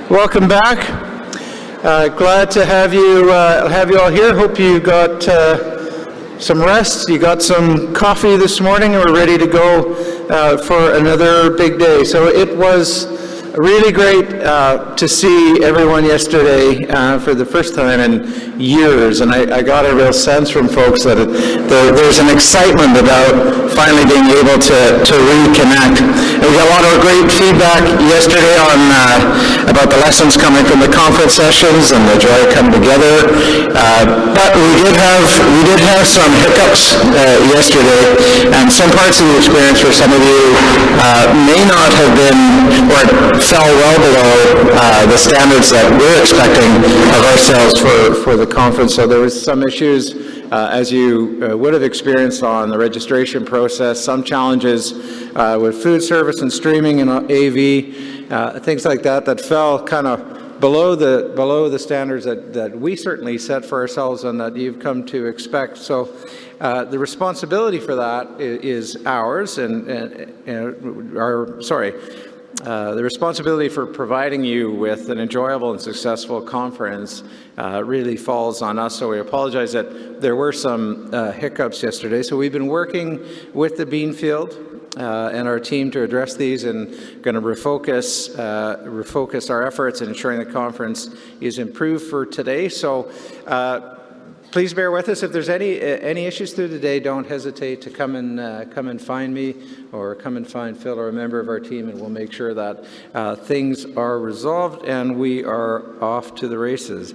Welcome back. Glad to have you all here. Hope you got some rest. You got some coffee this morning, and we're ready to go for another big day. So it was really great to see everyone yesterday for the first time in years, and I got a real sense from folks that there's an excitement about finally being able to reconnect. And we got a lot of great feedback yesterday on about the lessons coming from the conference sessions and the joy of coming together. But we did have some hiccups yesterday, and some parts of the experience for some of you may not have been or fell well below the standards that we're expecting of ourselves for the conference. So there was some issues, as you would have experienced on the registration process, some challenges with food service and streaming and AV, things like that fell kind of below the standards that we certainly set for ourselves and that you've come to expect. So the responsibility for that is ours, the responsibility for providing you with an enjoyable and successful conference really falls on us. So we apologize that there were some hiccups yesterday. So we've been working with the Beanfield and our team to address these, and going to refocus our efforts in ensuring the conference is improved for today. So please bear with us. If there's any issues through the day, don't hesitate to come and find me, or come and find Phil or a member of our team, and we'll make sure that things are resolved and we are off to the races.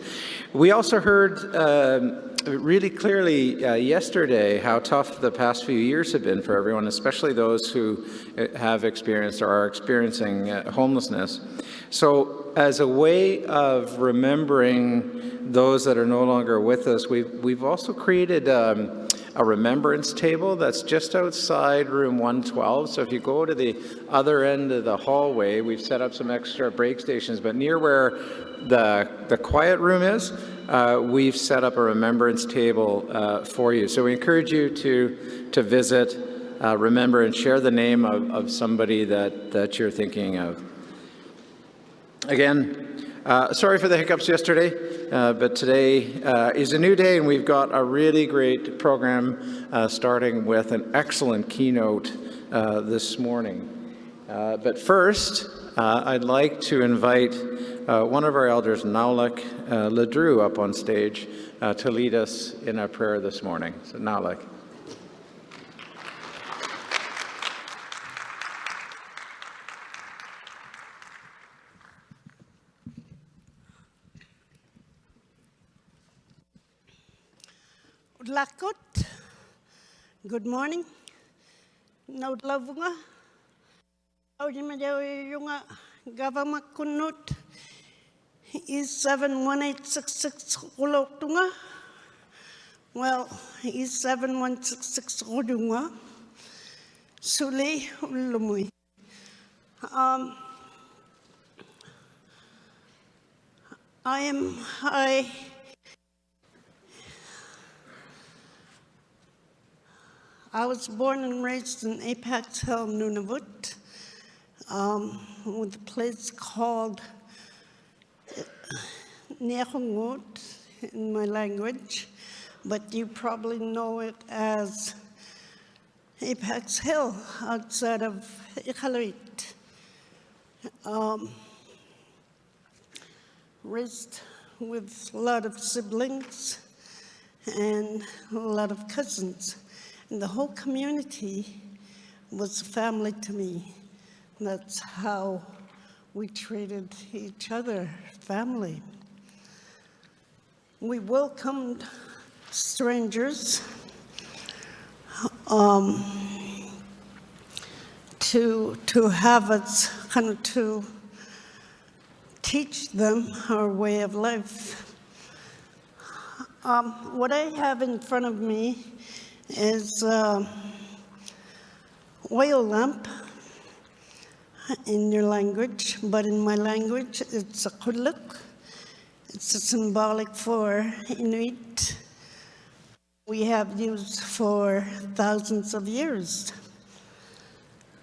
We also heard really clearly yesterday how tough the past few years have been for everyone, especially those who have experienced or are experiencing homelessness. So as a way of remembering those that are no longer with us, we've also created a remembrance table that's just outside room 112. So if you go to the other end of the hallway, we've set up some extra break stations, but near where the quiet room is, we've set up a remembrance table for you. So we encourage you to visit, remember, and share the name of somebody that you're thinking of. Again, sorry for the hiccups yesterday, but today is a new day, and we've got a really great program starting with an excellent keynote this morning. But first, I'd like to invite one of our elders, Nowlik Ledrew, up on stage to lead us in a prayer this morning. So Nowlik. Lakot, good morning. Naud lavunga. Audi majawi yunga gavama kunut is 71866 uloktunga. Well, is 7166 udunga. Suli ulumui. I was born and raised in Apex Hill, Nunavut, with a place called Nehungut in my language, but you probably know it as Apex Hill outside of Iqaluit. Raised with a lot of siblings and a lot of cousins. And the whole community was family to me. That's how we treated each other, family. We welcomed strangers to have us kind of to teach them our way of life. What I have in front of me is oil lamp in your language, but in my language it's a kuluk. It's a symbolic for Inuit. We have used for thousands of years.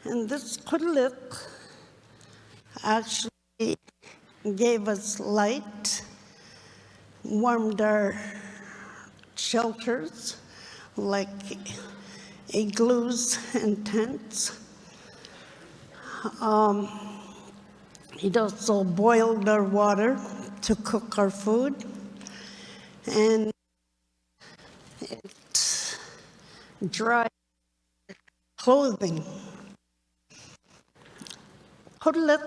And this kuluk actually gave us light, warmed our shelters like igloos and tents. It also boiled our water to cook our food, and it dried clothing. Outlet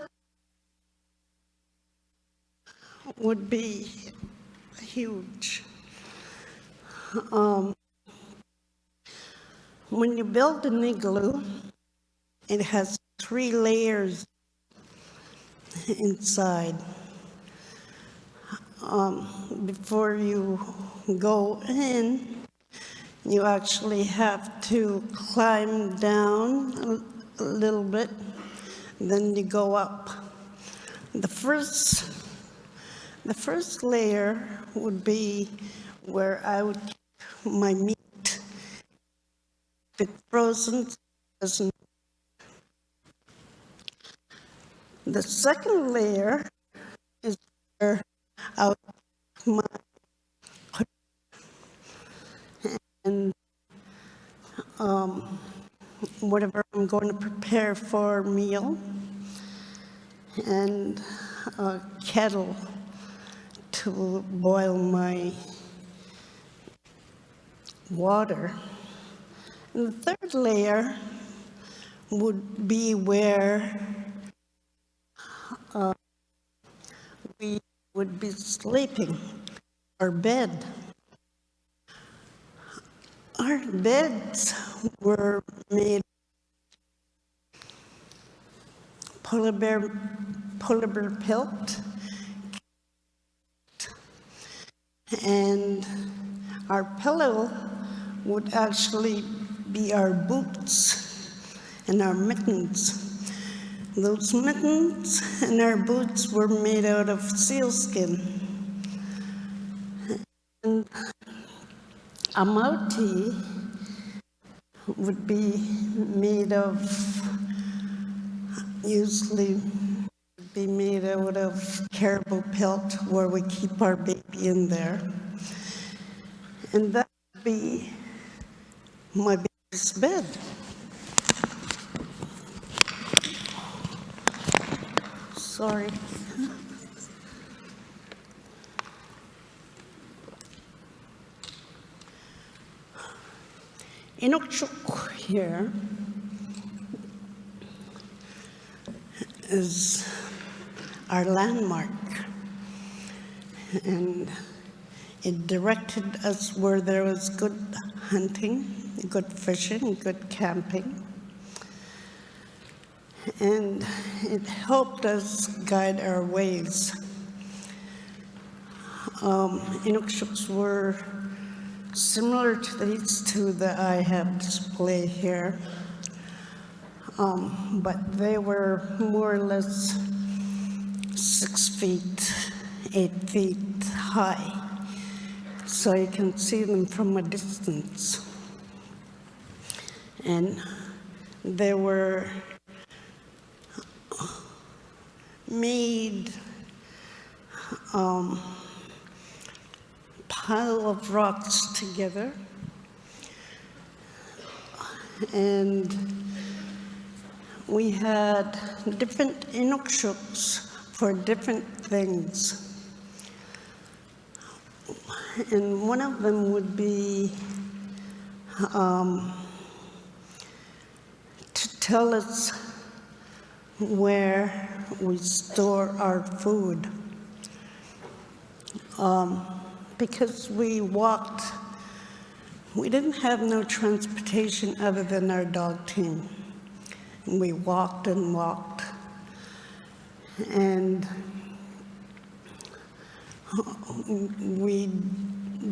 would be huge. When you build an igloo, it has 3 layers inside. Before you go in, you actually have to climb down a little bit, then you go up. The first layer would be where I would keep my meat. If it's frozen, it doesn't. The second layer is where I would keep my and whatever I'm going to prepare for a meal, and a kettle to boil my water. And the third layer would be where we would be sleeping, our bed. Our beds were made polar bear pelt, and our pillow would actually be our boots and our mittens. Those mittens and our boots were made out of sealskin. And a mauti would be made of, usually be made out of caribou pelt, where we keep our baby in there. And that would be my baby's bed. Sorry. Inukshuk here is our landmark, and it directed us where there was good hunting, good fishing, good camping, and it helped us guide our ways. Inukshuks were similar to these two that I have displayed here, but they were more or less 6 feet, 8 feet high, so you can see them from a distance. And they were made pile of rocks together, and we had different inukshuks for different things. And one of them would be to tell us where we store our food. Because we walked, we didn't have no transportation other than our dog team. We walked and walked, and we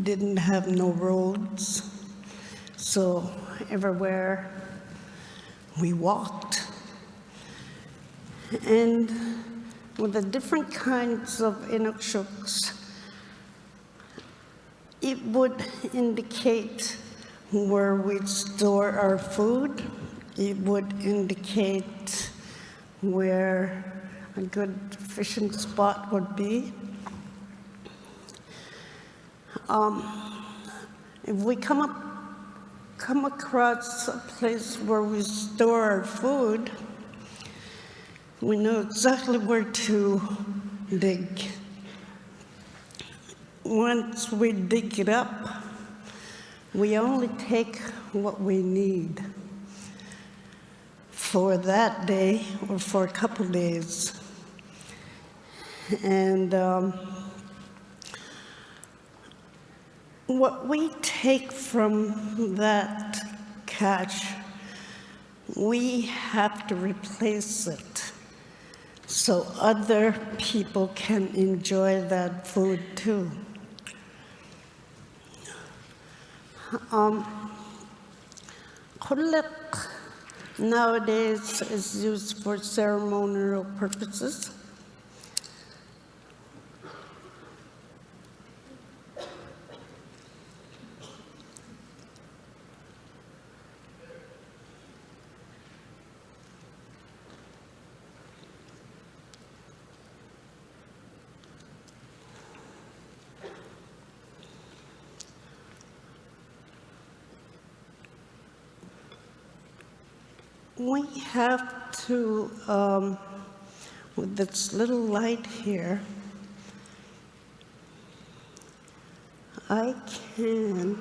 didn't have no roads, so everywhere we walked. And with the different kinds of inukshuks, it would indicate where we'd store our food. It would indicate where a good fishing spot would be. If we come across a place where we store our food, we know exactly where to dig. Once we dig it up, we only take what we need for that day or for a couple days. And what we take from that catch, we have to replace it so other people can enjoy that food too. Kulak nowadays is used for ceremonial purposes. We have to, with this little light here, I can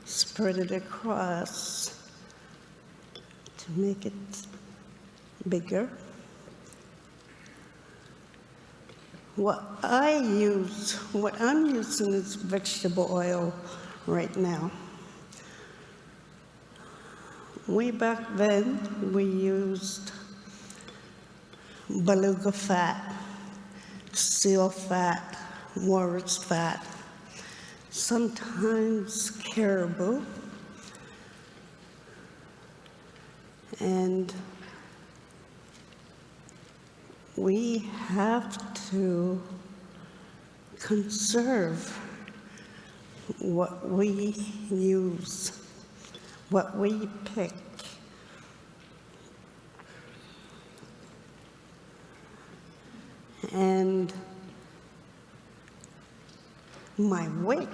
spread it across to make it bigger. What I'm using is vegetable oil right now. Way back then, we used beluga fat, seal fat, walrus fat, sometimes caribou, and we have to conserve what we use, what we pick. And my wick,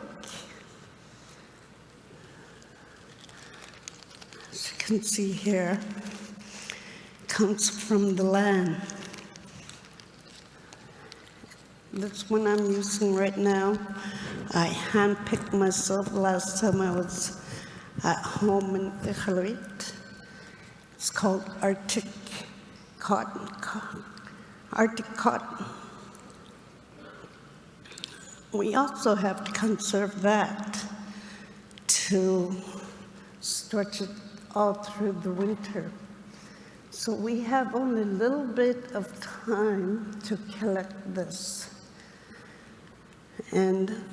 as you can see here, comes from the land. This one I'm using right now, I handpicked myself last time I was at home in Iqaluit. It's called Arctic cotton. Arctic cotton. We also have to conserve that to stretch it all through the winter. So we have only a little bit of time to collect this. And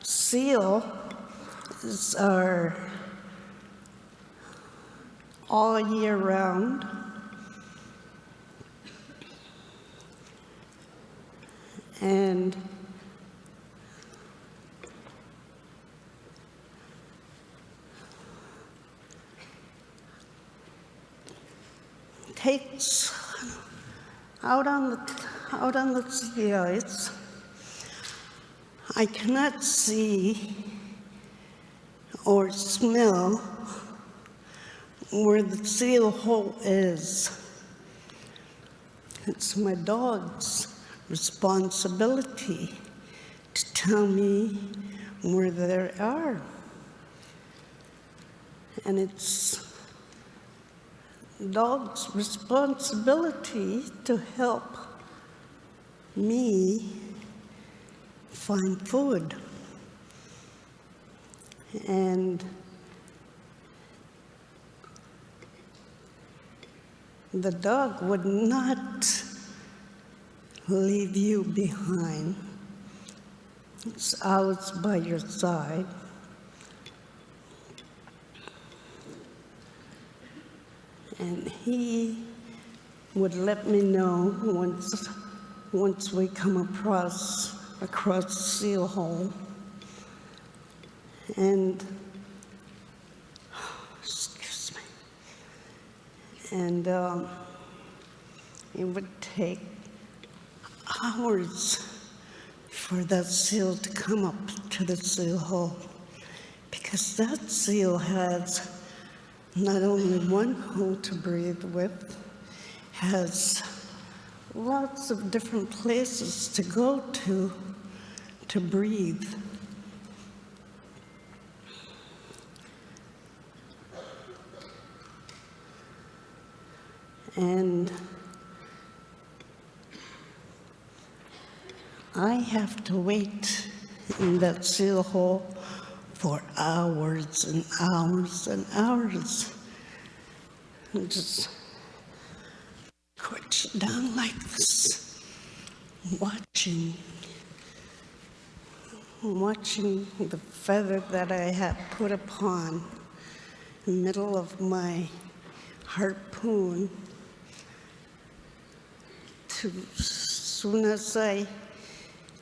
seal is our all year round. And takes out on the sea ice. I cannot see or smell where the seal hole is. It's my dog's responsibility to tell me where they are. And it's dog's responsibility to help me find food. And the dog would not leave you behind. It's always by your side. And he would let me know once we come across the seal hole. And, excuse me, and it would take hours for that seal to come up to the seal hole, because that seal has not only one hole to breathe with, has lots of different places to go to breathe. And I have to wait in that seal hole for hours and hours and hours. And just crouch down like this, watching the feather that I have put upon the middle of my harpoon. As soon as I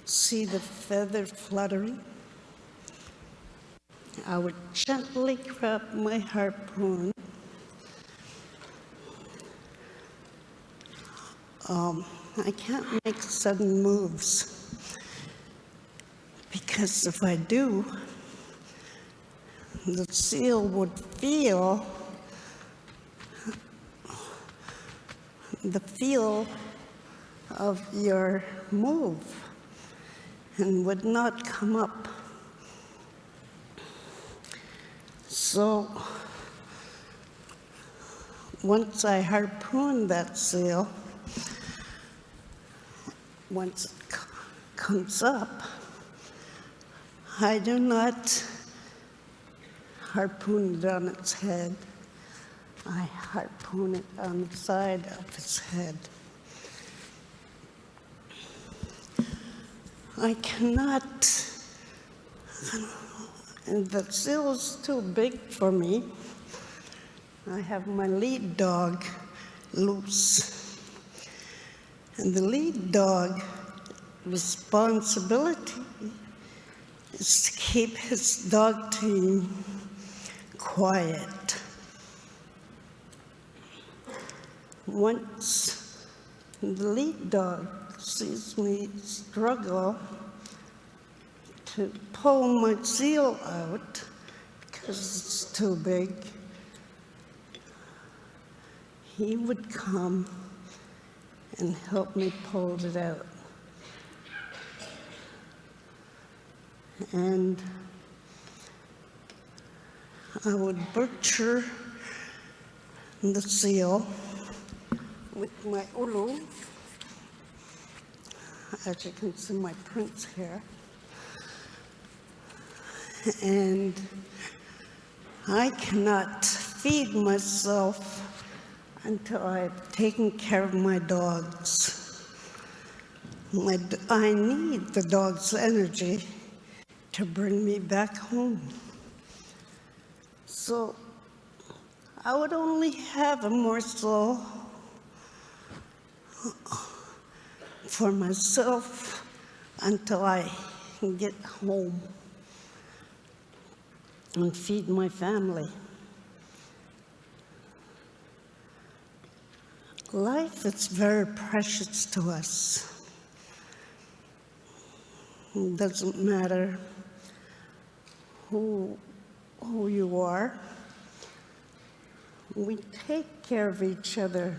see the feather fluttering, I would gently grab my harpoon. I can't make sudden moves, because if I do, the seal would feel the feel of your move and would not come up. So once I harpoon that seal, once it comes up, I do not harpoon it on its head. I harpoon it on the side of its head. I cannot, and the seal is too big for me. I have my lead dog loose. And the lead dog responsibility is to keep his dog team quiet. Once the lead dog sees me struggle to pull my seal out because it's too big, he would come and help me pull it out. And I would butcher the seal with my ulu. As you can see, my prints here. And I cannot feed myself until I've taken care of my dogs. I need the dog's energy to bring me back home. So I would only have a morsel for myself until I can get home and feed my family. Life is very precious to us. It doesn't matter who you are. We take care of each other.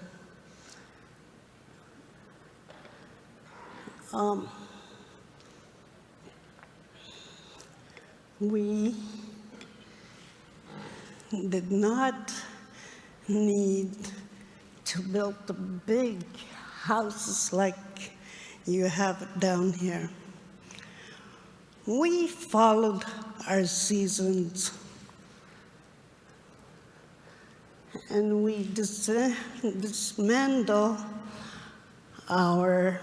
We did not need to build the big houses like you have it down here. We followed our seasons, and we dismantle our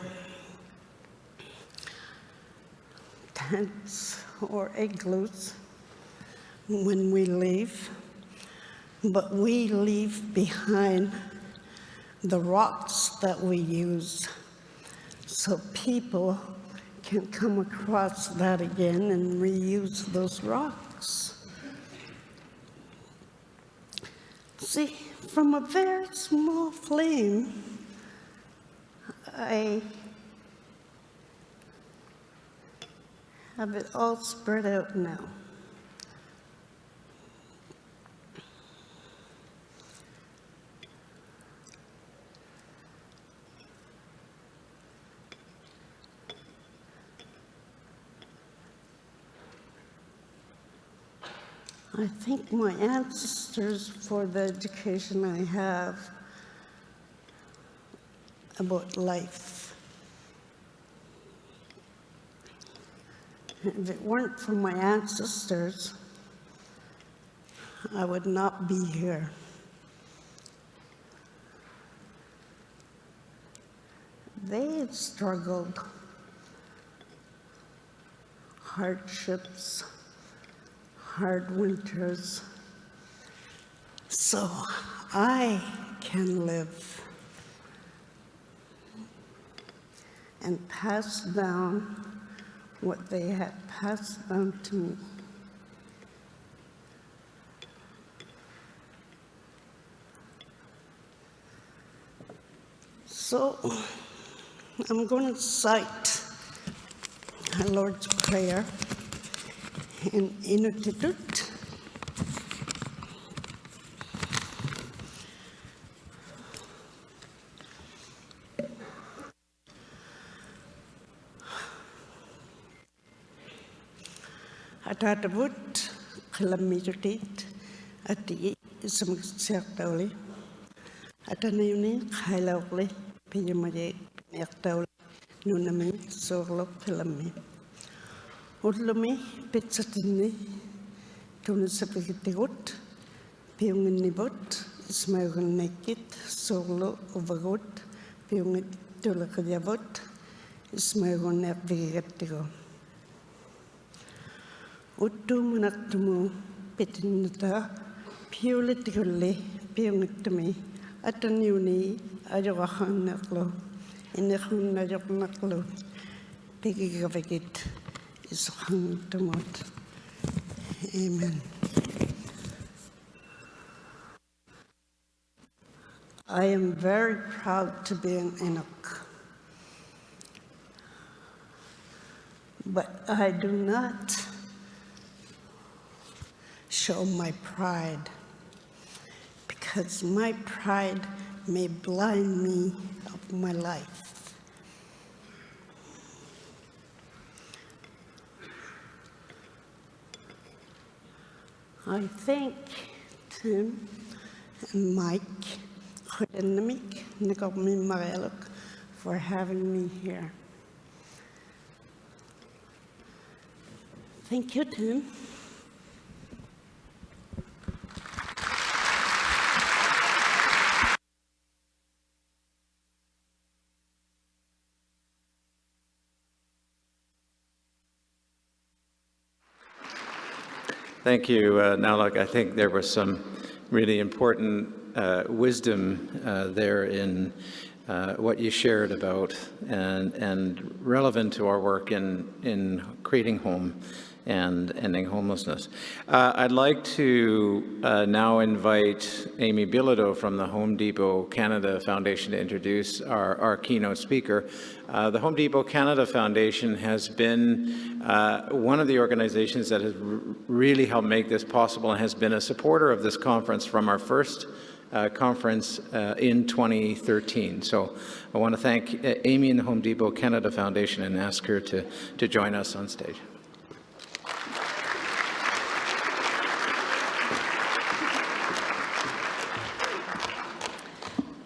tents or igloos when we leave, but we leave behind the rocks that we use so people can come across that again and reuse those rocks. See, from a very small flame, I have it all spread out now. I thank my ancestors for the education I have about life. If it weren't for my ancestors, I would not be here. They had struggled, hardships, hard winters, so I can live and pass down what they had passed down to me. So I'm going to cite our Lord's Prayer in Inuktitut. Atatavut kilometerit ati isumksiaktauli atanayuni khailawli piyamaye yaktauli nunami sorlo kilami Utlumi pitsatini tunisapikitigut piyunginibut ismayugnekit sorlo uvagut piyungit tulakadiyavut ismayugnekvigattigo Uttu manaktumu pitinata piyulitikulli piyungittumi ataniuni ajawahannaklo inahunnajoknaklo pigigavagit ishantumot. Amen. I am very proud to be an Inuk, but I do not show my pride, because my pride may blind me of my life. I thank Tim and Mike for having me here. Thank you, Tim. Thank you, Nalak. I think there was some really important wisdom there in what you shared about and relevant to our work in creating home and ending homelessness. I'd like to now invite Amy Bilodeau from the Home Depot Canada Foundation to introduce our keynote speaker. The Home Depot Canada Foundation has been one of the organizations that has really helped make this possible and has been a supporter of this conference from our first conference in 2013. So I want to thank Amy and the Home Depot Canada Foundation and ask her to join us on stage.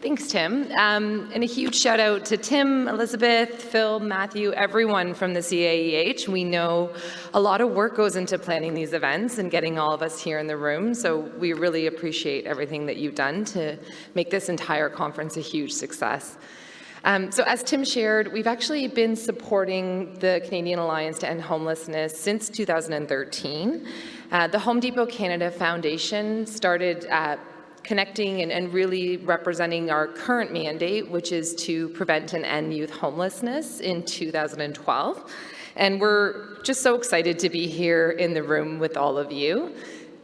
Thanks, Tim. And a huge shout out to Tim, Elizabeth, Phil, Matthew, everyone from the CAEH. We know a lot of work goes into planning these events and getting all of us here in the room. So we really appreciate everything that you've done to make this entire conference a huge success. So as Tim shared, we've actually been supporting the Canadian Alliance to End Homelessness since 2013. The Home Depot Canada Foundation started connecting and really representing our current mandate, which is to prevent and end youth homelessness in 2012. And we're just so excited to be here in the room with all of you.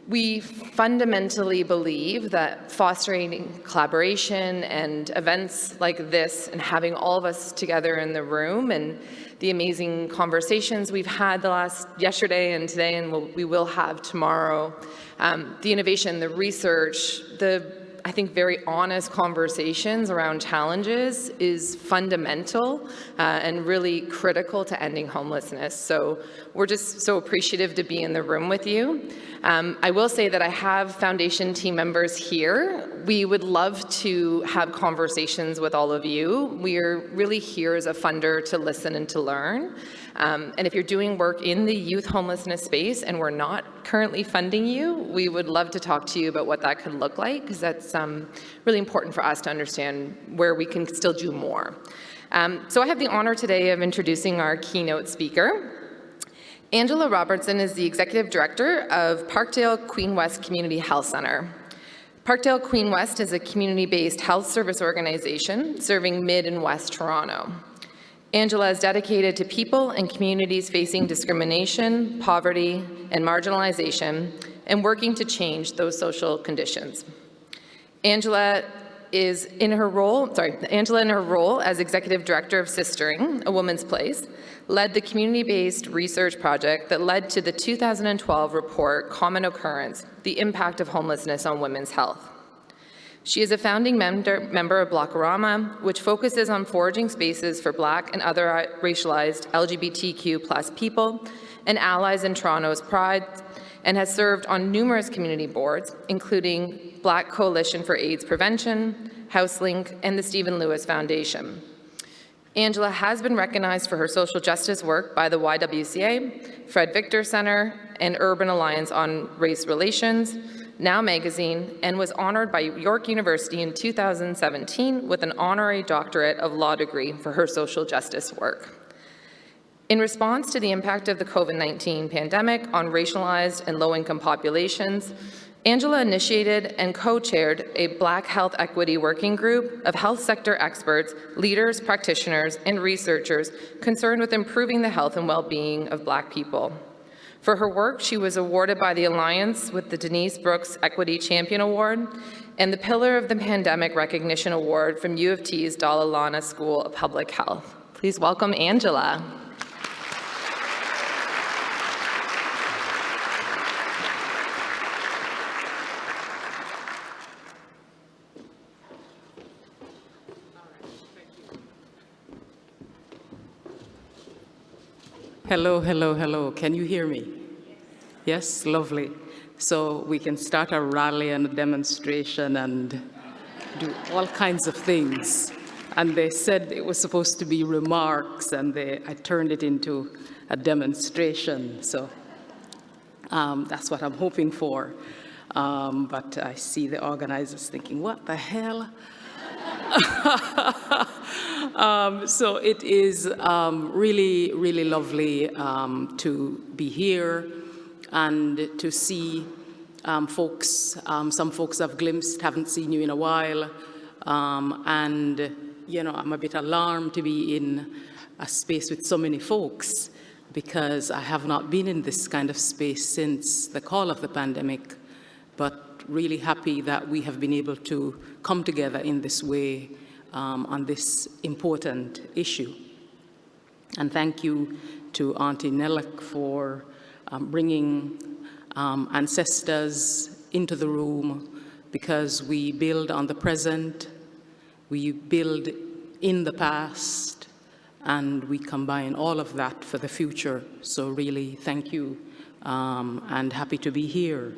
We fundamentally believe that fostering collaboration and events like this and having all of us together in the room and the amazing conversations we've had yesterday and today and we will have tomorrow, the innovation, the research, I think very honest conversations around challenges is fundamental and really critical to ending homelessness. So we're just so appreciative to be in the room with you. I will say that I have foundation team members here. We would love to have conversations with all of you. We're really here as a funder to listen and to learn. And if you're doing work in the youth homelessness space and we're not currently funding you, we would love to talk to you about what that could look like, because that's really important for us to understand where we can still do more. So I have the honor today of introducing our keynote speaker. Angela Robertson is the Executive Director of Parkdale Queen West Community Health Center. Parkdale Queen West is a community-based health service organization serving Mid and West Toronto. Angela is dedicated to people and communities facing discrimination, poverty, and marginalization, and working to change those social conditions. Angela in her role as Executive Director of Sistering, A Woman's Place, led the community-based research project that led to the 2012 report, Common Occurrence, The Impact of Homelessness on Women's Health. She is a founding member of Blockorama, which focuses on foraging spaces for Black and other racialized LGBTQ+ people and allies in Toronto's Pride, and has served on numerous community boards, including Black Coalition for AIDS Prevention, HouseLink, and the Stephen Lewis Foundation. Angela has been recognized for her social justice work by the YWCA, Fred Victor Center, and Urban Alliance on Race Relations, Now Magazine, and was honored by York University in 2017 with an honorary doctorate of law degree for her social justice work. In response to the impact of the COVID-19 pandemic on racialized and low-income populations, Angela initiated and co-chaired a Black Health Equity Working Group of health sector experts, leaders, practitioners, and researchers concerned with improving the health and well-being of Black people. For her work, she was awarded by the Alliance with the Denise Brooks Equity Champion Award and the Pillar of the Pandemic Recognition Award from U of T's Dalla Lana School of Public Health. Please welcome Angela. Hello, hello, hello. Can you hear me? Yes, lovely. So we can start a rally and a demonstration and do all kinds of things. And they said it was supposed to be remarks, and I turned it into a demonstration. So that's what I'm hoping for. But I see the organizers thinking, what the hell? So it is really, really lovely to be here and to see folks. Some folks I've glimpsed, haven't seen you in a while. And, you know, I'm a bit alarmed to be in a space with so many folks because I have not been in this kind of space since the call of the pandemic, but really happy that we have been able to come together in this way on this important issue. And thank you to Auntie Nelek for bringing ancestors into the room, because we build on the present, we build in the past, and we combine all of that for the future. So really, thank you, and happy to be here.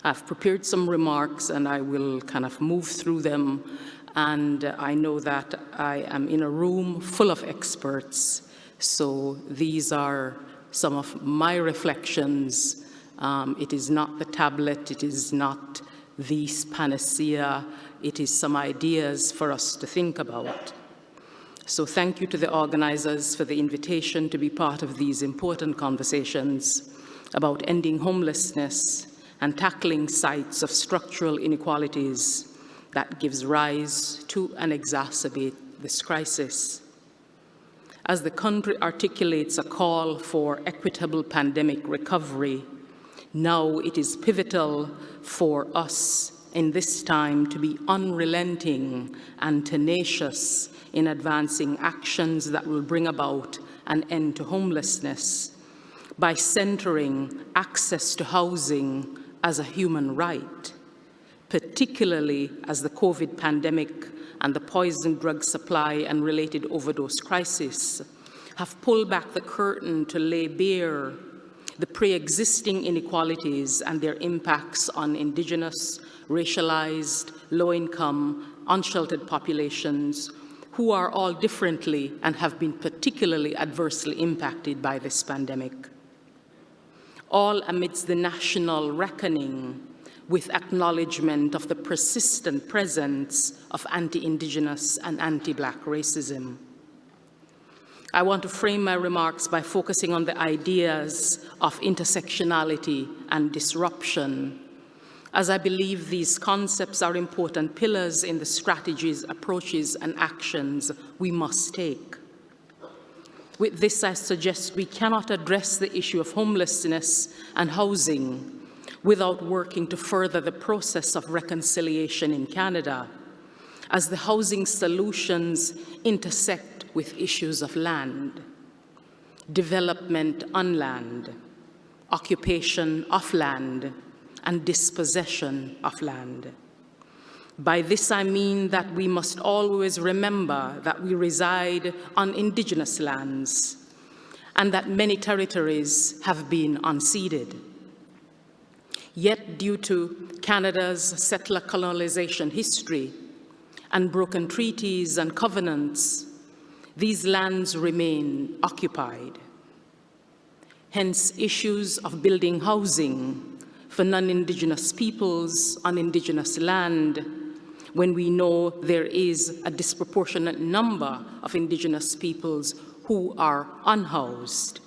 I've prepared some remarks, and I will kind of move through them. And I know that I am in a room full of experts, so these are some of my reflections. It is not the tablet, it is not the panacea, it is some ideas for us to think about. So thank you to the organizers for the invitation to be part of these important conversations about ending homelessness and tackling sites of structural inequalities that gives rise to and exacerbate this crisis. As the country articulates a call for equitable pandemic recovery, Now it is pivotal for us in this time to be unrelenting and tenacious in advancing actions that will bring about an end to homelessness by centering access to housing as a human right, particularly as the COVID pandemic and the poison drug supply and related overdose crisis have pulled back the curtain to lay bare the pre-existing inequalities and their impacts on Indigenous, racialized, low-income, unsheltered populations who are all differently and have been particularly adversely impacted by this pandemic. All amidst the national reckoning with acknowledgement of the persistent presence of anti-Indigenous and anti-Black racism. I want to frame my remarks by focusing on the ideas of intersectionality and disruption, as I believe these concepts are important pillars in the strategies, approaches, and actions we must take. With this, I suggest we cannot address the issue of homelessness and housing without working to further the process of reconciliation in Canada, as the housing solutions intersect with issues of land, development on land, occupation of land, and dispossession of land. By this I mean that we must always remember that we reside on Indigenous lands and that many territories have been unceded. Yet, due to Canada's settler colonization history and broken treaties and covenants, these lands remain occupied. Hence, issues of building housing for non-Indigenous peoples on Indigenous land, when we know there is a disproportionate number of Indigenous peoples who are unhoused,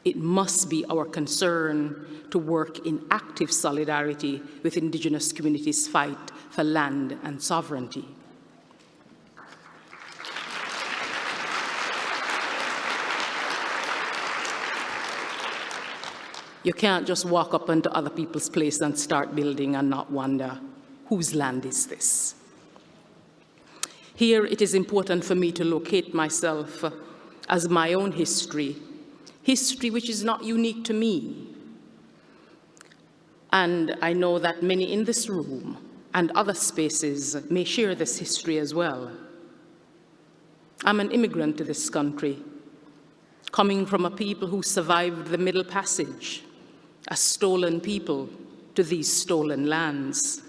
it must be our concern to work in active solidarity with Indigenous communities' fight for land and sovereignty. You can't just walk up into other people's place and start building and not wonder, whose land is this? Here, it is important for me to locate myself as my own history which is not unique to me. And I know that many in this room and other spaces may share this history as well. I'm an immigrant to this country, coming from a people who survived the Middle Passage, a stolen people to these stolen lands.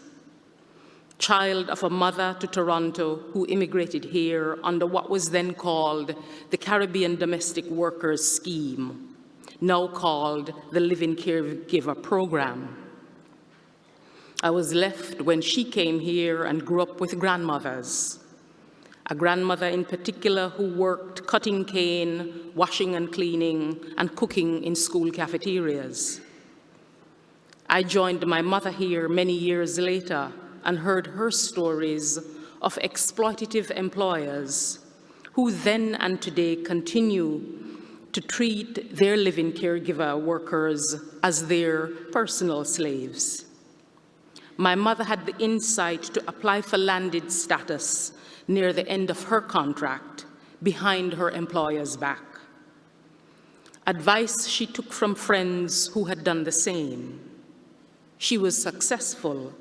Child of a mother to Toronto who immigrated here under what was then called the Caribbean Domestic Workers Scheme, now called the Live-in Caregiver Program. I was left when she came here and grew up with grandmothers. A grandmother in particular who worked cutting cane, washing and cleaning, and cooking in school cafeterias. I joined my mother here many years later and heard her stories of exploitative employers who then and today continue to treat their live-in caregiver workers as their personal slaves. My mother had the insight to apply for landed status near the end of her contract behind her employer's back. Advice she took from friends who had done the same. She was successful,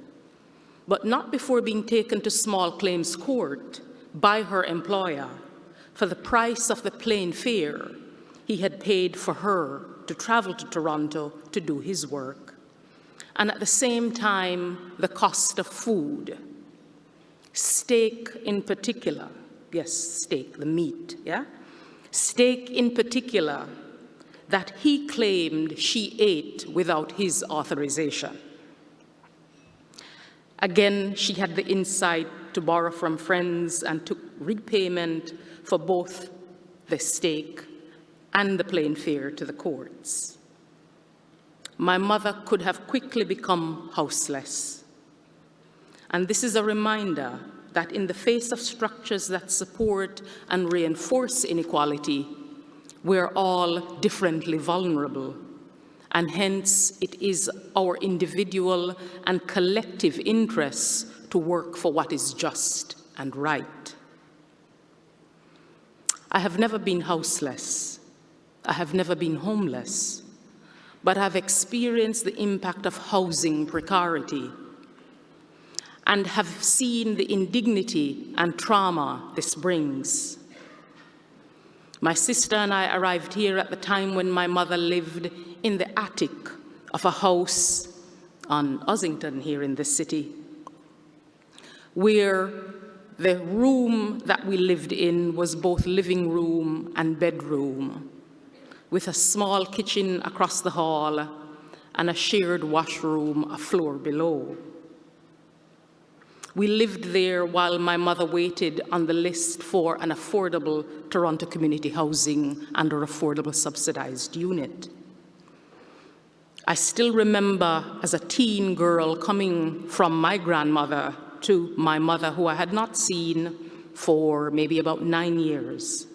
but not before being taken to small claims court by her employer for the price of the plane fare he had paid for her to travel to Toronto to do his work, and at the same time, the cost of food. Steak in particular, yes, steak, the meat, yeah? Steak in particular that he claimed she ate without his authorization. Again, she had the insight to borrow from friends and took repayment for both the steak and the plane fare to the courts. My mother could have quickly become houseless. And this is a reminder that in the face of structures that support and reinforce inequality, we're all differently vulnerable, and hence it is our individual and collective interests to work for what is just and right. I have never been houseless. I have never been homeless, but I've experienced the impact of housing precarity and have seen the indignity and trauma this brings. My sister and I arrived here at the time when my mother lived in the attic of a house on Ossington here in this city, where the room that we lived in was both living room and bedroom, with a small kitchen across the hall and a shared washroom a floor below. We lived there while my mother waited on the list for an affordable Toronto community housing under affordable subsidized unit. I still remember as a teen girl coming from my grandmother to my mother, who I had not seen for maybe about 9 years.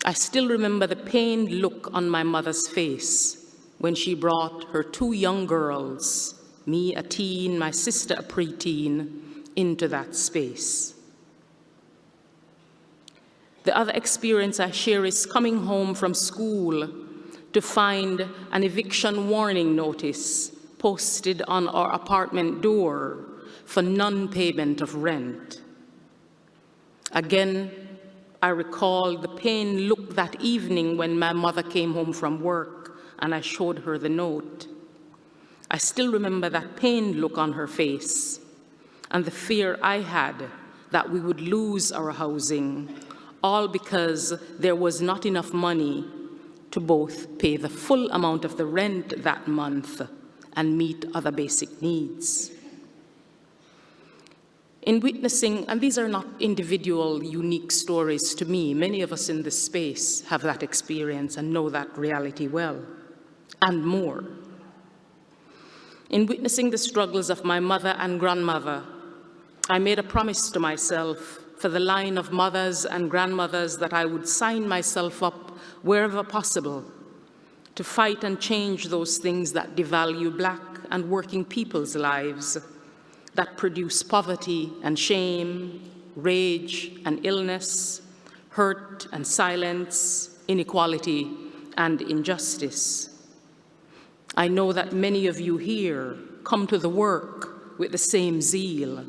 I still remember the pained look on my mother's face when she brought her 2 young girls, me a teen, my sister a preteen, into that space. The other experience I share is coming home from school to find an eviction warning notice posted on our apartment door for non-payment of rent. Again, I recall the pained look that evening when my mother came home from work and I showed her the note. I still remember that pained look on her face and the fear I had that we would lose our housing, all because there was not enough money to both pay the full amount of the rent that month and meet other basic needs. In witnessing, and these are not individual, unique stories to me, many of us in this space have that experience and know that reality well, and more. In witnessing the struggles of my mother and grandmother, I made a promise to myself for the line of mothers and grandmothers that I would sign myself up wherever possible to fight and change those things that devalue Black and working people's lives, that produce poverty and shame, rage and illness, hurt and silence, inequality and injustice. I know that many of you here come to the work with the same zeal,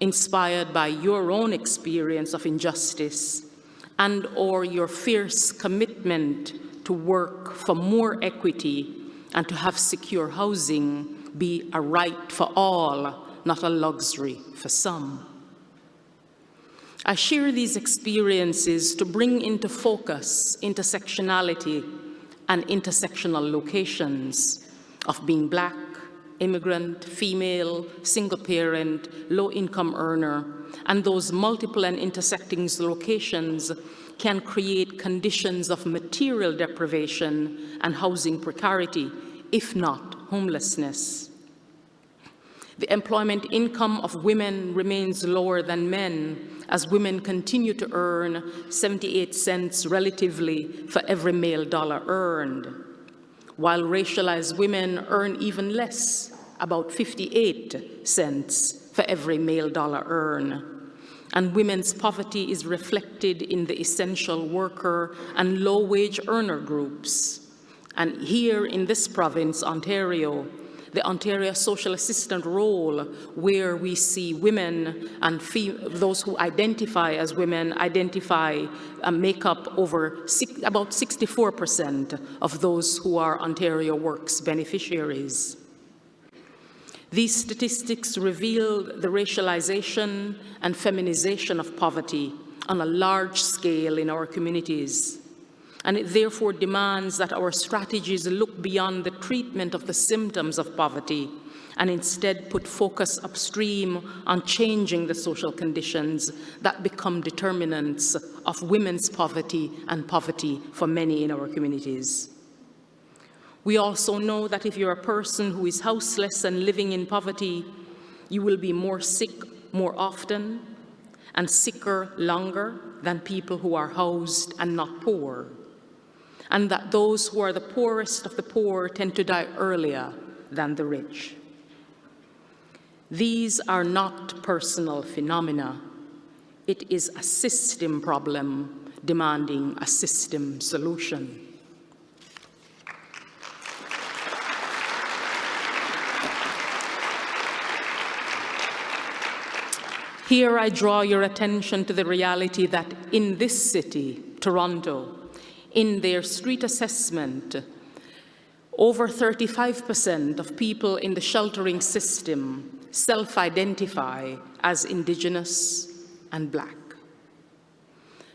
inspired by your own experience of injustice and/or your fierce commitment to work for more equity and to have secure housing be a right for all, not a luxury for some. I share these experiences to bring into focus intersectionality and intersectional locations of being Black, immigrant, female, single parent, low-income earner, and those multiple and intersecting locations can create conditions of material deprivation and housing precarity, if not homelessness. The employment income of women remains lower than men as women continue to earn 78 cents relatively for every male dollar earned, while racialized women earn even less, about 58 cents for every male dollar earned. And women's poverty is reflected in the essential worker and low-wage earner groups. And here in this province, Ontario, the Ontario Social Assistant role, where we see women and those who identify as women make up about 64% of those who are Ontario Works beneficiaries. These statistics reveal the racialization and feminization of poverty on a large scale in our communities. And it therefore demands that our strategies look beyond the treatment of the symptoms of poverty and instead put focus upstream on changing the social conditions that become determinants of women's poverty and poverty for many in our communities. We also know that if you're a person who is houseless and living in poverty, you will be more sick more often and sicker longer than people who are housed and not poor. and that those who are the poorest of the poor tend to die earlier than the rich. These are not personal phenomena. It is a system problem demanding a system solution. Here I draw your attention to the reality that in this city, Toronto, in their street assessment, over 35% of people in the sheltering system self-identify as Indigenous and Black.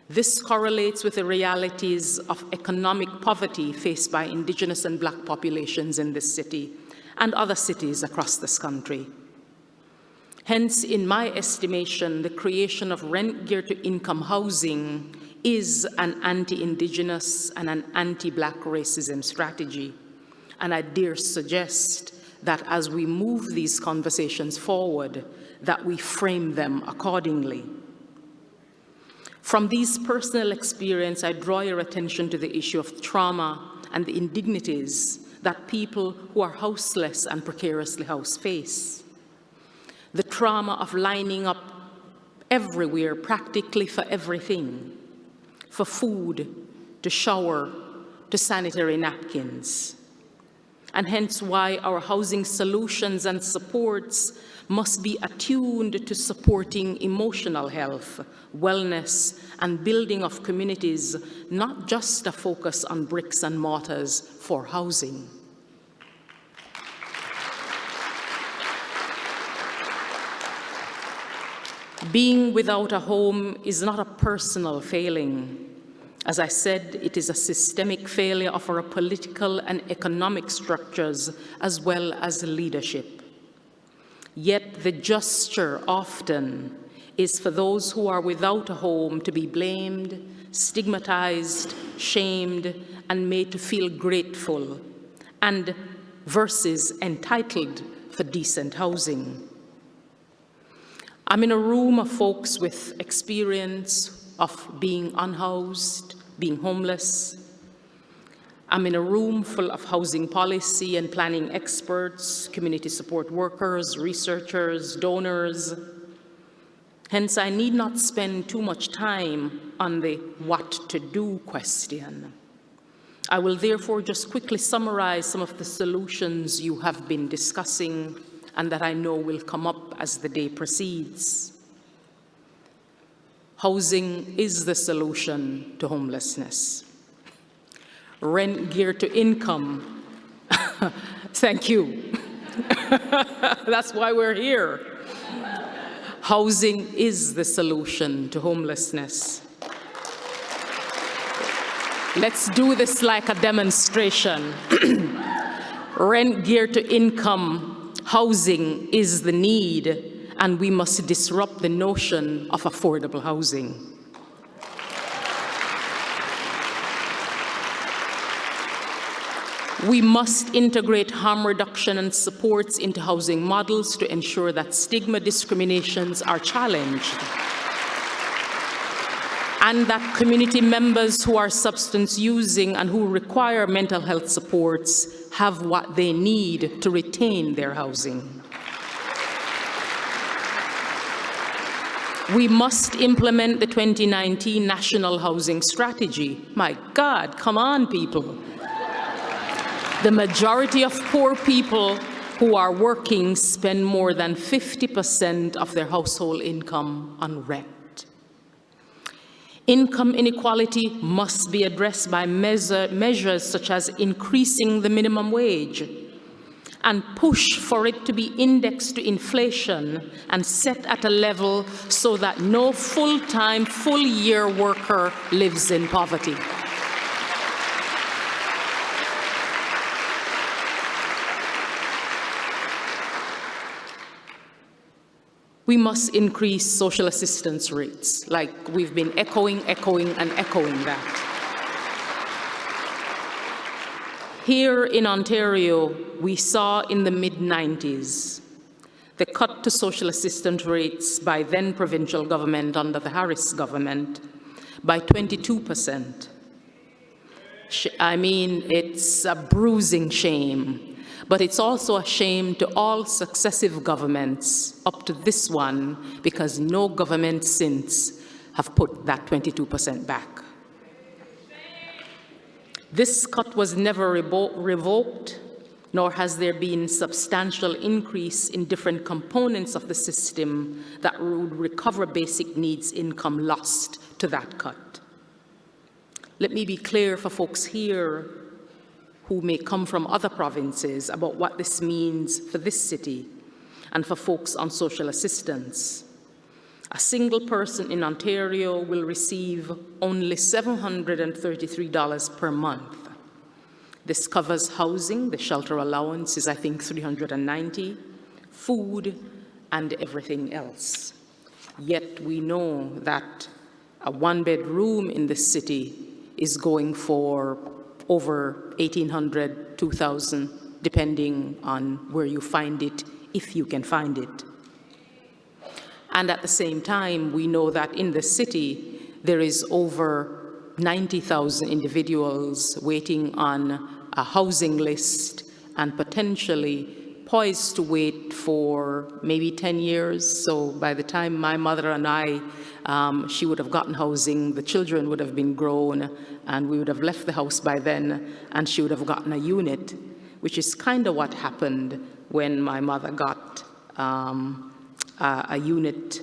This correlates with the realities of economic poverty faced by Indigenous and Black populations in this city and other cities across this country. Hence, in my estimation, the creation of rent-geared-to-income housing is an anti-Indigenous and an anti-Black racism strategy. And I dare suggest that as we move these conversations forward, that we frame them accordingly. From these personal experience, I draw your attention to the issue of trauma and the indignities that people who are houseless and precariously housed face. The trauma of lining up everywhere, practically for everything, for food, to shower, to sanitary napkins. And hence why our housing solutions and supports must be attuned to supporting emotional health, wellness, and building of communities, not just a focus on bricks and mortars for housing. Being without a home is not a personal failing. As I said, it is a systemic failure of our political and economic structures as well as leadership. Yet the gesture often is for those who are without a home to be blamed, stigmatized, shamed, and made to feel grateful, and versus entitled for decent housing. I'm in a room of folks with experience of being unhoused, being homeless. I'm in a room full of housing policy and planning experts, community support workers, researchers, donors. Hence, I need not spend too much time on the what to do question. I will therefore just quickly summarize some of the solutions you have been discussing and that I know will come up as the day proceeds. Housing is the solution to homelessness. Rent geared to income, thank you. That's why we're here. Housing is the solution to homelessness. Let's do this like a demonstration. Rent geared to income, housing is the need, and we must disrupt the notion of affordable housing. We must integrate harm reduction and supports into housing models to ensure that stigma discriminations are challenged, and that community members who are substance using and who require mental health supports have what they need to retain their housing. We must implement the 2019 National Housing Strategy. My God, come on, people. The majority of poor people who are working spend more than 50% of their household income on rent. Income inequality must be addressed by measures such as increasing the minimum wage and push for it to be indexed to inflation and set at a level so that no full-time, full-year worker lives in poverty. We must increase social assistance rates, like we've been echoing that. Here in Ontario, we saw in the mid-90s the cut to social assistance rates by then provincial government under the Harris government by 22%. I mean, it's a bruising shame, but it's also a shame to all successive governments up to this one, because no government since have put that 22% back. This cut was never revoked, nor has there been substantial increase in different components of the system that would recover basic needs income lost to that cut. Let me be clear for folks here who may come from other provinces about what this means for this city and for folks on social assistance. A single person in Ontario will receive only $733 per month. This covers housing, the shelter allowance is, I think, $390, food, and everything else. Yet we know that a one-bedroom in this city is going for over $1,800, $2,000, depending on where you find it, if you can find it. And at the same time, we know that in the city, there is over 90,000 individuals waiting on a housing list and potentially poised to wait for maybe 10 years. So by the time my mother and I, she would have gotten housing, the children would have been grown, and we would have left the house by then, and she would have gotten a unit, which is kind of what happened when my mother got a unit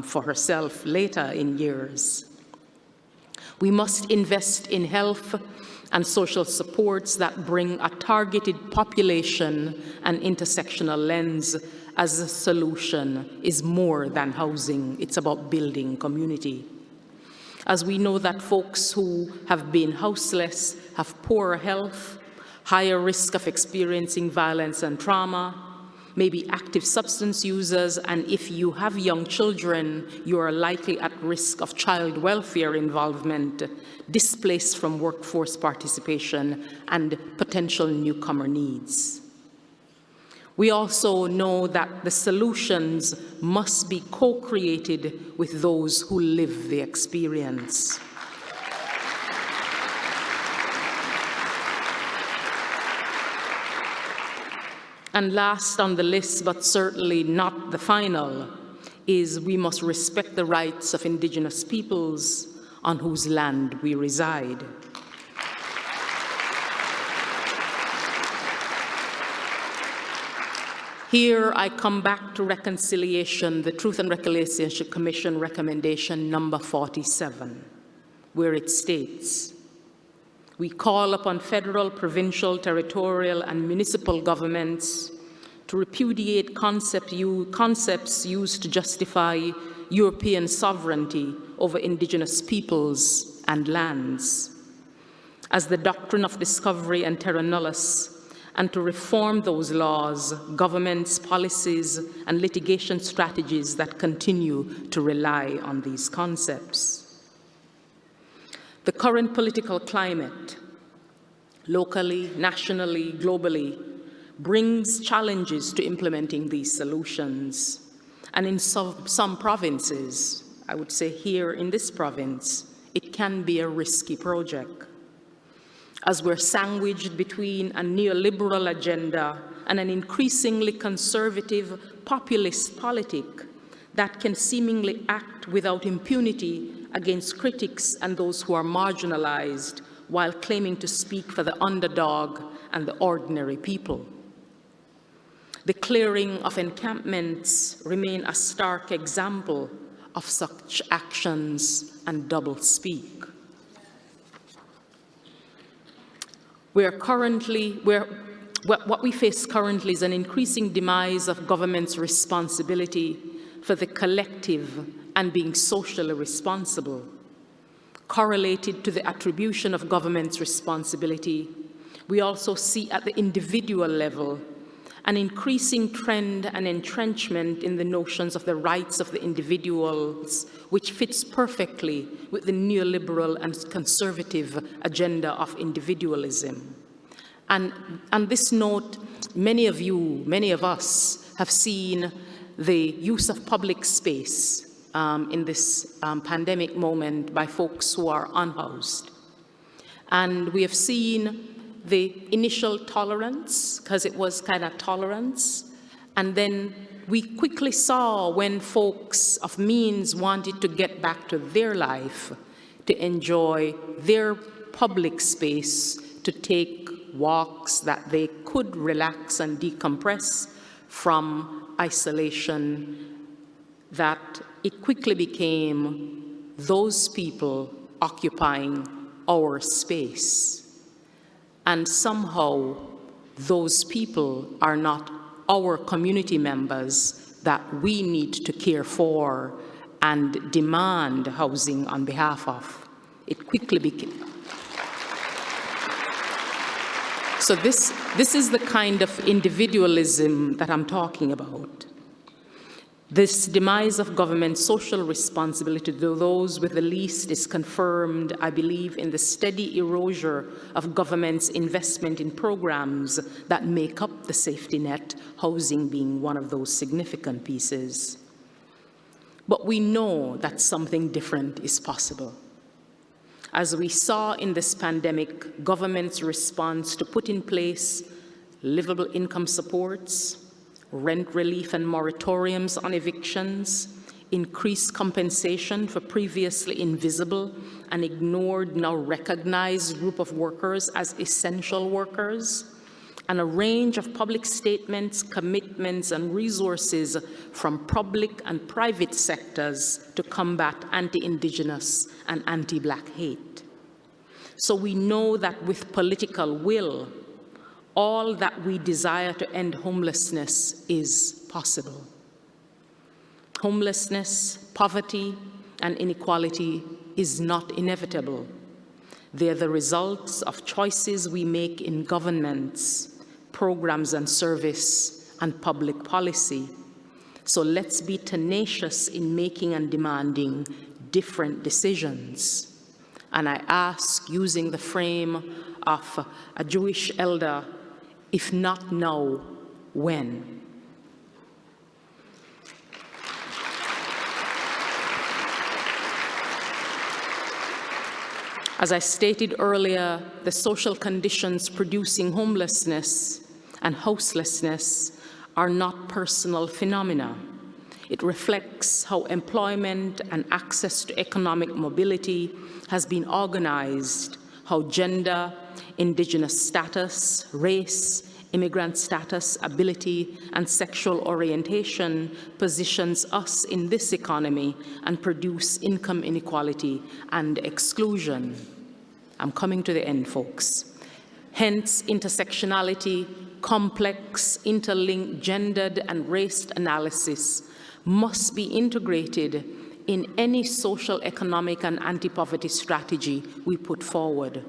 for herself later in years. We must invest in health and social supports that bring a targeted population and intersectional lens, as a solution is more than housing. It's about building community. As we know that folks who have been houseless have poorer health, higher risk of experiencing violence and trauma, maybe active substance users, and if you have young children, you are likely at risk of child welfare involvement, displaced from workforce participation, and potential newcomer needs. We also know that the solutions must be co-created with those who live the experience. And last on the list, but certainly not the final, is we must respect the rights of Indigenous peoples on whose land we reside. Here I come back to reconciliation, the Truth and Reconciliation Commission recommendation number 47, where it states, we call upon federal, provincial, territorial, and municipal governments to repudiate concepts used to justify European sovereignty over Indigenous peoples and lands, as the doctrine of discovery and terra nullius, and to reform those laws, governments, policies, and litigation strategies that continue to rely on these concepts. The current political climate, locally, nationally, globally, brings challenges to implementing these solutions. And in some provinces, I would say here in this province, it can be a risky project, as we're sandwiched between a neoliberal agenda and an increasingly conservative populist politic that can seemingly act without impunity against critics and those who are marginalized, while claiming to speak for the underdog and the ordinary people. The clearing of encampments remain a stark example of such actions and doublespeak. What we face currently is an increasing demise of government's responsibility for the collective and being socially responsible. Correlated to the attribution of government's responsibility, we also see at the individual level an increasing trend and entrenchment in the notions of the rights of the individuals, which fits perfectly with the neoliberal and conservative agenda of individualism. And on this note, many of us have seen the use of public space in this pandemic moment by folks who are unhoused. And we have seen the initial tolerance, because it was kind of tolerance, and then we quickly saw when folks of means wanted to get back to their life, to enjoy their public space, to take walks that they could relax and decompress from isolation, that it quickly became those people occupying our space. And somehow those people are not our community members that we need to care for and demand housing on behalf of. It quickly became. So this is the kind of individualism that I'm talking about. This demise of government's social responsibility to those with the least is confirmed, I believe, in the steady erosion of government's investment in programs that make up the safety net, housing being one of those significant pieces. But we know that something different is possible. As we saw in this pandemic, government's response to put in place livable income supports, rent relief and moratoriums on evictions, increased compensation for previously invisible and ignored, now recognized group of workers as essential workers, and a range of public statements, commitments, and resources from public and private sectors to combat anti-Indigenous and anti-Black hate. So we know that with political will, all that we desire to end homelessness is possible. Homelessness, poverty, and inequality is not inevitable. They are the results of choices we make in governments, programs and service, and public policy. So let's be tenacious in making and demanding different decisions. And I ask, using the frame of a Jewish elder, if not now, when? As I stated earlier, the social conditions producing homelessness and houselessness are not personal phenomena. It reflects how employment and access to economic mobility has been organized, how gender, Indigenous status, race, immigrant status, ability, and sexual orientation positions us in this economy and produce income inequality and exclusion. I'm coming to the end, folks. Hence, intersectionality, complex, interlinked, gendered, and race analysis must be integrated in any social, economic, and anti-poverty strategy we put forward.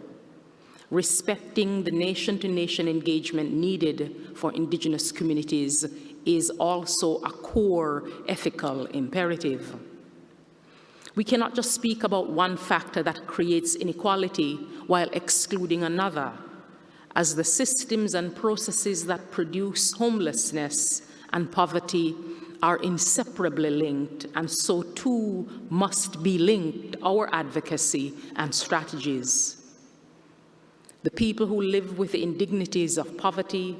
Respecting the nation-to-nation engagement needed for Indigenous communities is also a core ethical imperative. We cannot just speak about one factor that creates inequality while excluding another, as the systems and processes that produce homelessness and poverty are inseparably linked, and so too must be linked our advocacy and strategies. The people who live with the indignities of poverty,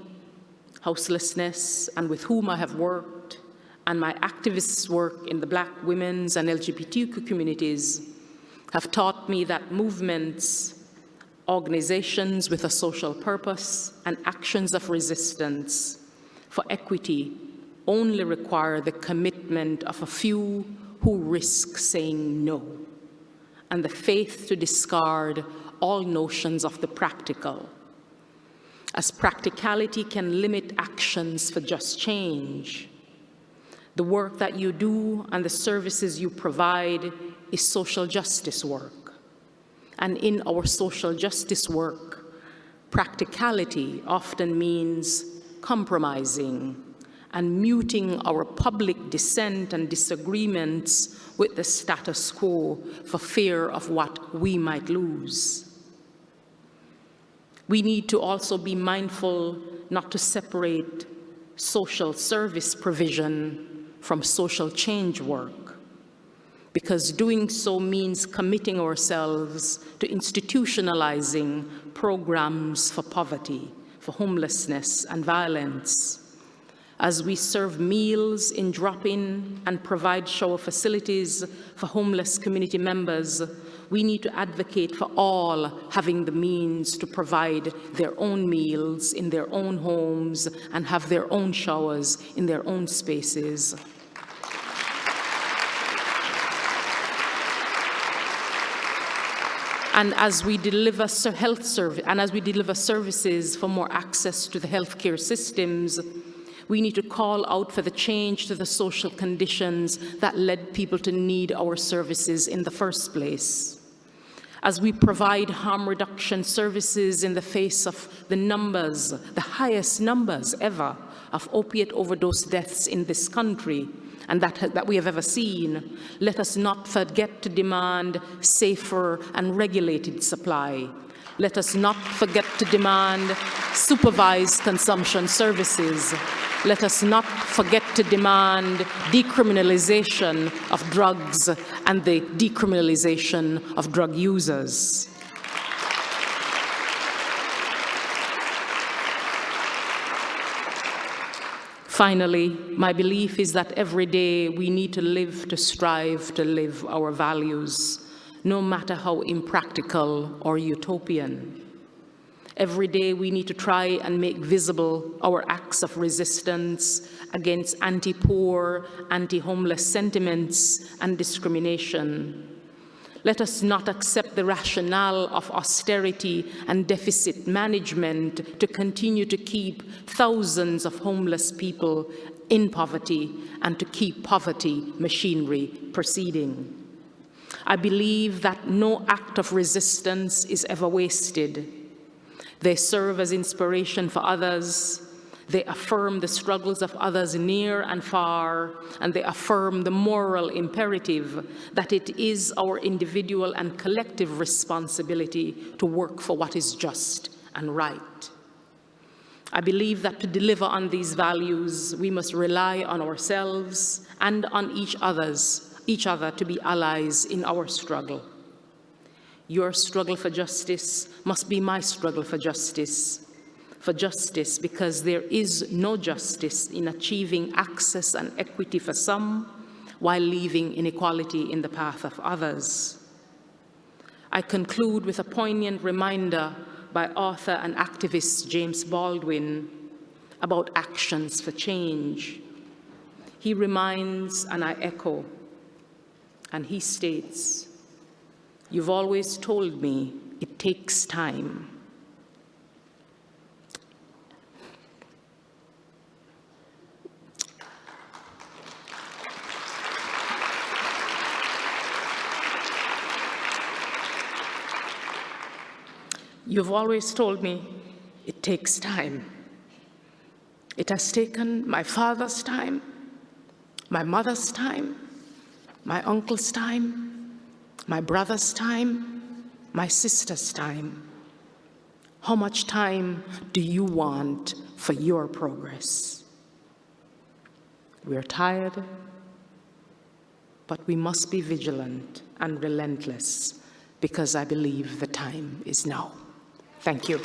houselessness, and with whom I have worked, and my activist work in the Black, women's, and LGBTQ communities have taught me that movements, organizations with a social purpose, and actions of resistance for equity only require the commitment of a few who risk saying no, and the faith to discard all notions of the practical, as practicality can limit actions for just change. The work that you do and the services you provide is social justice work. And in our social justice work, practicality often means compromising and muting our public dissent and disagreements with the status quo for fear of what we might lose. We need to also be mindful not to separate social service provision from social change work, because doing so means committing ourselves to institutionalizing programs for poverty, for homelessness and violence. As we serve meals in drop-in and provide shower facilities for homeless community members, we need to advocate for all having the means to provide their own meals in their own homes and have their own showers in their own spaces. And as we deliver services for more access to the healthcare systems, we need to call out for the change to the social conditions that led people to need our services in the first place. As we provide harm reduction services in the face of the numbers, the highest numbers ever of opiate overdose deaths in this country, and that we have ever seen, let us not forget to demand safer and regulated supply. Let us not forget to demand supervised consumption services. Let us not forget to demand decriminalization of drugs and the decriminalization of drug users. Finally, my belief is that every day we need to live to strive to live our values, no matter how impractical or utopian. Every day we need to try and make visible our acts of resistance against anti-poor, anti-homeless sentiments and discrimination. Let us not accept the rationale of austerity and deficit management to continue to keep thousands of homeless people in poverty and to keep poverty machinery proceeding. I believe that no act of resistance is ever wasted. They serve as inspiration for others. They affirm the struggles of others near and far, and they affirm the moral imperative that it is our individual and collective responsibility to work for what is just and right. I believe that to deliver on these values, we must rely on ourselves and on each other to be allies in our struggle. Your struggle for justice must be my struggle for justice because there is no justice in achieving access and equity for some while leaving inequality in the path of others. I conclude with a poignant reminder by author and activist James Baldwin about actions for change. He reminds, and I echo, and he states, "You've always told me it takes time. You've always told me it takes time. It has taken my father's time, my mother's time, my uncle's time, my brother's time, my sister's time. How much time do you want for your progress?" We're tired, but we must be vigilant and relentless because I believe the time is now. Thank you.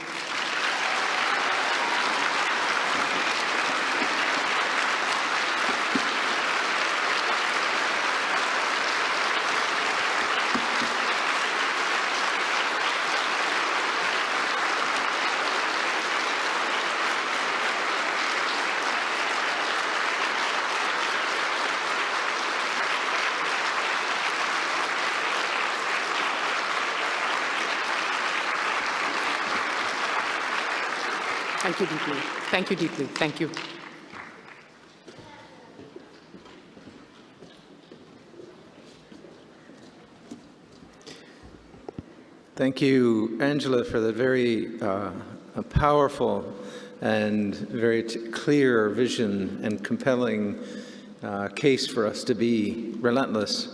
Thank you deeply. Thank you deeply. Thank you. Thank you, Angela, for the very powerful and very clear vision and compelling case for us to be relentless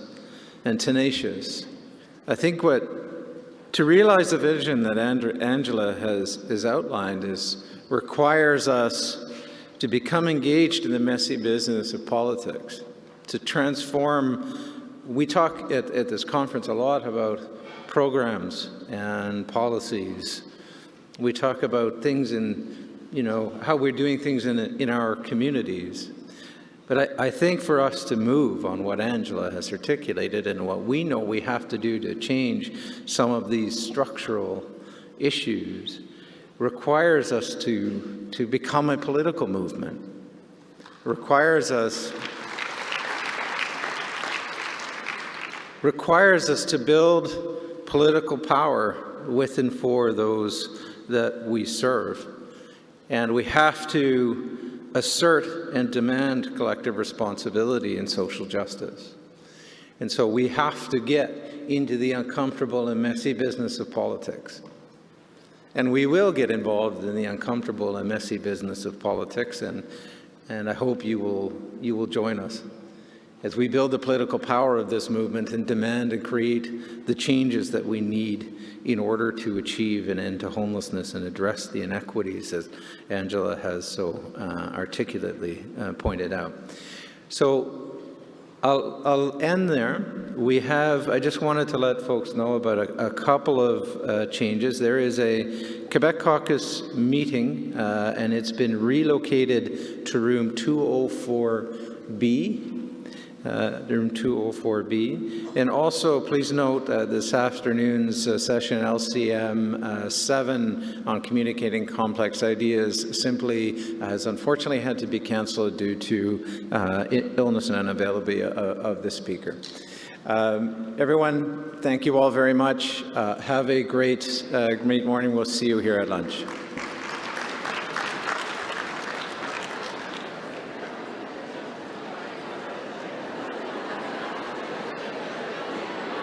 and tenacious. I think to realize the vision that Angela has outlined requires us to become engaged in the messy business of politics, to transform we talk at this conference a lot about programs and policies. We talk about things in, how we're doing things in our communities. But I think for us to move on what Angela has articulated and what we know we have to do to change some of these structural issues requires us to become a political movement. Requires us to build political power with and for those that we serve. And we have to assert and demand collective responsibility in social justice. And so we have to get into the uncomfortable and messy business of politics. And we will get involved in the uncomfortable and messy business of politics, and I hope you will join us as we build the political power of this movement and demand and create the changes that we need in order to achieve an end to homelessness and address the inequities, as Angela has so articulately pointed out. So I'll end there. I just wanted to let folks know about a couple of changes. There is a Quebec Caucus meeting, and it's been relocated to room 204B. Room 204B. And also, please note this afternoon's session, LCM 7 on communicating complex ideas, simply has unfortunately had to be canceled due to illness and unavailability of the speaker. Everyone, thank you all very much. Have a great morning. We'll see you here at lunch.